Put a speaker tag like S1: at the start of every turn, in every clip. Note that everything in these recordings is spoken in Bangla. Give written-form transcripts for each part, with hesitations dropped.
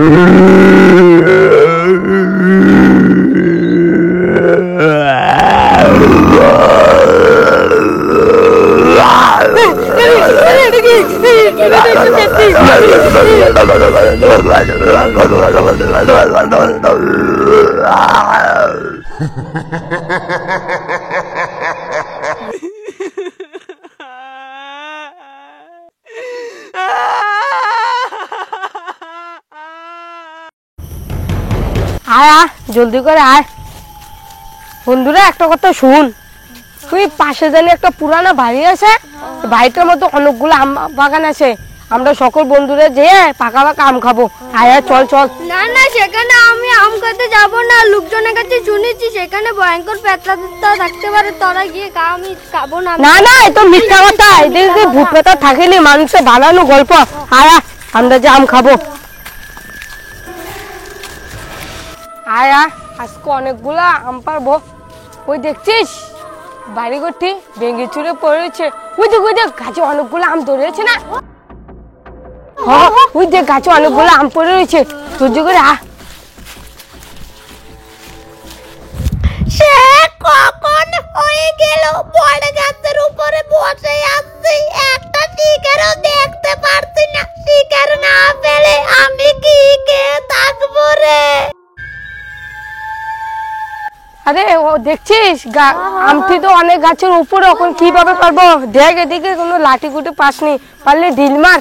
S1: আয় জলদি করে আয়। বন্ধুরা একটা কথা শুন, তুই পাশে জানি একটা পুরানো বাড়ি আছে, বাড়িটার মধ্যে অনেকগুলো আম বাগান আছে, আমরা সকল বন্ধুরা যেয়ে পাকা পাকা আম খাবো। আয় চল চল।
S2: না না, সেখানে আমি আম খেতে যাব না। লোকজনের কাছে শুনেছি সেখানে ভয়ঙ্কর পেঁচা থাকতে পারে, তোরা গিয়ে খা, আমি খাবো না।
S1: না না, এ তো মিথ্যা কথা, এদিকে ভূত পেঁচা থাকেনি, মানুষের বানানো গল্প। আয় আমরা যে আম খাবো। আয় আজকে অনেকগুলা আম পারবো। ওই দেখছিস বাড়ি ঘরটি ভেঙে চুরে পড়েছে, ওই দেখ গাছে অনেকগুলো আম ধরেছে না। হ্যাঁ ওই দেখ গাছে অনেকগুলো আম পড়ে রয়েছে, ধৈর্য করে
S2: সে কখন হয়ে গেল বড় গাছের উপরে বসে আছি, একটা শিকারও দেখতে পারছি না। শিকার না পেলে আমি কি খেয়ে থাকবো রে?
S1: আরে ও দেখছিস আমটি তো অনেক গাছের উপরে, এখন কিভাবে পারবো? দেখ এদিকে কোনো লাঠি গুটি পাসনি, পারলে ঢিল মার।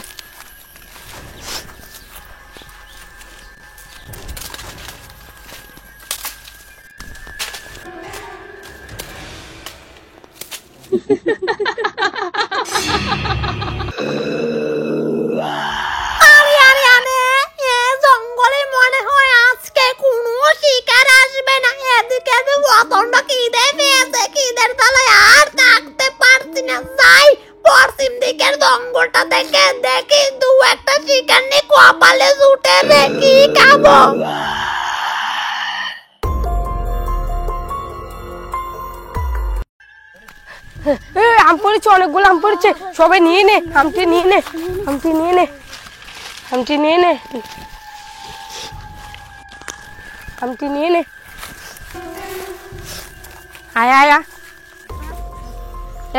S2: জঙ্গলে মনে হয় আজকে কোনো শিকার আসবে না। এদিকে প্রচন্ড খিদে পেয়েছে, খিদের তলায় আর থাকতে পারছি না। যাই পশ্চিম দিকের জঙ্গলটা দেখে দেখি দু একটা শিকার নিয়ে কপালে জুটে দেখি খাবো।
S1: আম পড়েছে, অনেকগুলো আম পড়েছে, সবাই নিয়ে নে, আমটি নিয়ে নে, আমটি নিয়ে নে, আমটি নিয়ে নে, আমটি নিয়ে নে। আয় আয়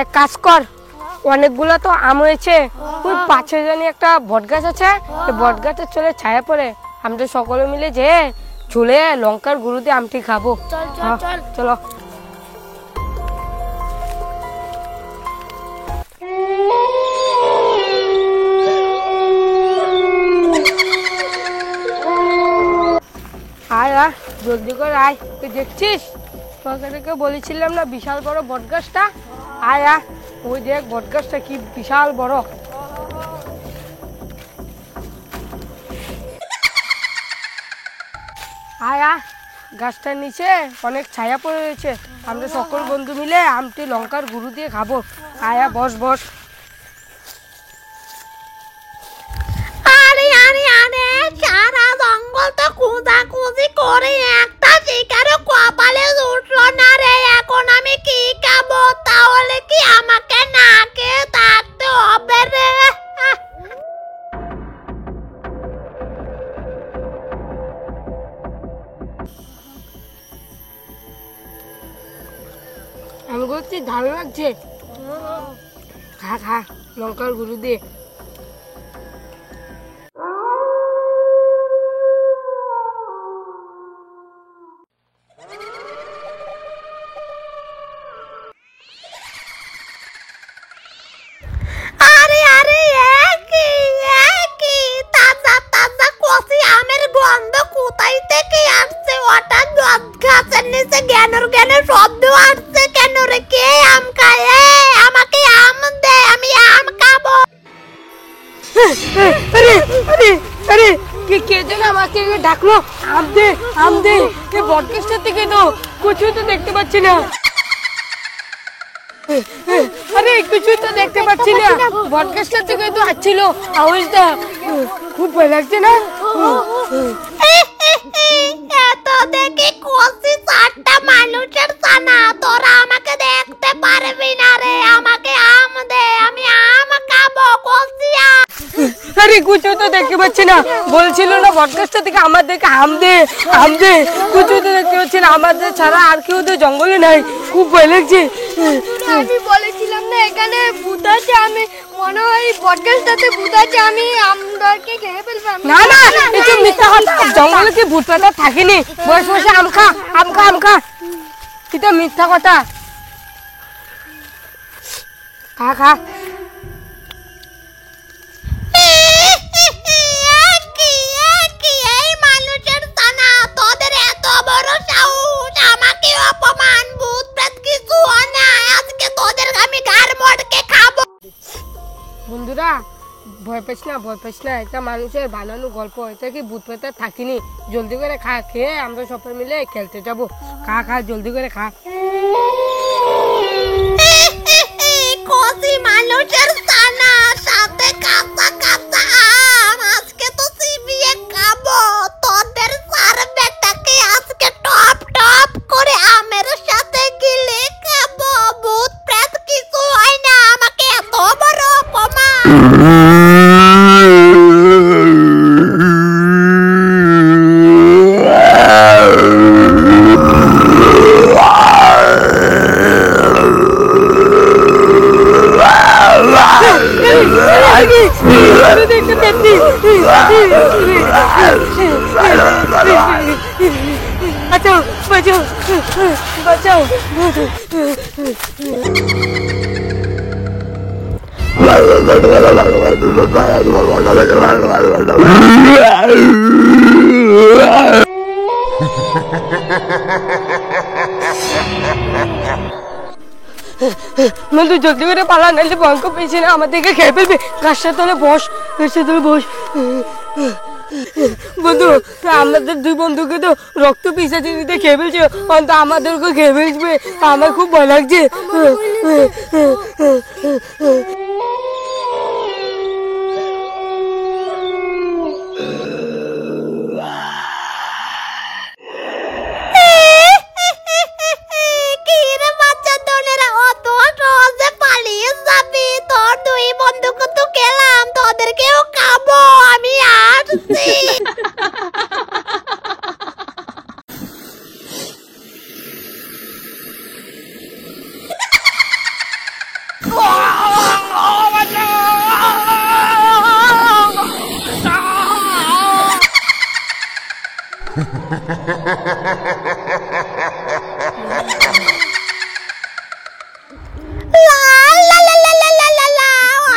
S1: এক কাজ কর, অনেকগুলো তো আম হয়েছে, ওই পাশে জানি একটা বট গাছ আছে, বট গাছের চলে ছায়া পড়ে, আমরা সকলে মিলে যে ঝুলে লঙ্কার গুঁড়ো দিয়ে আমটি খাবো। চলো আয় জলদি করে আয়। তুই দেখছিস তোকে বলেছিলাম না বিশাল বড় বট গাছটা? আয় ওই দেখ বট গাছটা কি বিশাল বড়। আয় গাছটার নিচে অনেক ছায়া পড়ে রয়েছে, আমরা সকল বন্ধু মিলে আমটি লঙ্কার গুঁড়ো দিয়ে খাবো। আয় বস বস।
S2: সারা জঙ্গল তো খোঁজাখুঁজি করে একটা শিকারও কপালে উঠলো না রে। এখন আমি কি খাবো? তাহলে কি আমাকে না খেয়ে থাকতে হবে রে?
S1: আমগুলো কি ভালো লাগছে? খা খা লঙ্কার গুঁড়ো দিয়ে।
S2: কোথায় থেকে আসছে? হঠাৎ গাছের নিচে জ্ঞানের শব্দ আসছে কেন রে? কে আম খায়? আমাকে আম দে, আমি আম খাবো।
S1: আরে আরে আরে কে যেন আমাকে ডাকলো, আম দে আম দে। বটগাছটার থেকে তো কিছুই তো দেখতে পাচ্ছি না। আরে কিছুই তো দেখতে পাচ্ছি না, বটগাছটার থেকে তো আসছিল আওয়াজটা। খুব ভয় লাগছে না?
S2: এত দেখি কষি চারটা মানুষের ছানা, তোরা আমাকে দেখতে পারবি না রে। আমাকে আম দে, আমি আম খাবো। কষি আম।
S1: আরে কিছু তো দেখতে পাচ্ছি না, বলছিল না বটগাছটা থেকে আমাদেরকে আম দে কিছু তো দেখতে পাচ্ছি না, আমাদের ছাড়া আর কেউ তো জঙ্গলে নাই, খুব ভয় লাগছে।
S3: আমি বলেছিলাম না এখানে ভূত আছে, আমি মনে হয় বটগাছটাতে ভূত আছে, আমি আমদেরকে খেয়ে ফেলবো।
S1: না না, এটা মিথ্যা কথা, জঙ্গলে কি ভূত প্রেত থাকেনি, বসে বসে আম খা, এটা মিথ্যা কথা, খা।
S2: এই মানুষের ছানা, তোদের এত বড় সাহস, আমাকে অপমান, ভূত প্রেত কিছু না, আজকে তোদের আমি ঘাড় মটকে খাবো।
S1: বন্ধুরা ভয় পাইস না, এটা মানুষের বানানো গল্প, এটা কি ভূত প্রেত থাকিনি, জলদি করে খা, খেয়ে আমরা সবাই মিলে খেলতে যাবো, খা জলদি করে খা।
S2: কচি মানুষের ছানা, সাথে কাঁচা কাঁচা আম, আজকে তো চিবিয়ে খাবো, তোদের সার বেটাকে আজকে টপ টপ করে আমের সাথে গিলে খাবো, ভূত প্রেত কিছু হয় না, আমাকে এত বড় অপমান।
S1: বাঁচাও। বন্ধু জলদি করে পালা, নাহলে ভয়ঙ্কর পেয়েছে না আমাদেরকে খেয়ে ফেলবে, গাছটা তলে বস। বন্ধু আমাদের দুই বন্ধুকে তো রক্ত পিসাচে দিতে খেয়ে ফেলছে, অন্ত আমাদেরকে খেয়ে ফেলবে, আমার খুব ভয় লাগছে।
S2: কিরে বাচ্চা তোনেরা অত সহজে পালিয়ে যাবি? তোর দুই বন্ধুকে তো খেলাম, তোদেরকেও খাবো, আমি আসছি।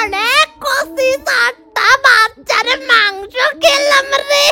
S2: অনেক কষি 4টা বাচ্চার মাংস খেলাম রে।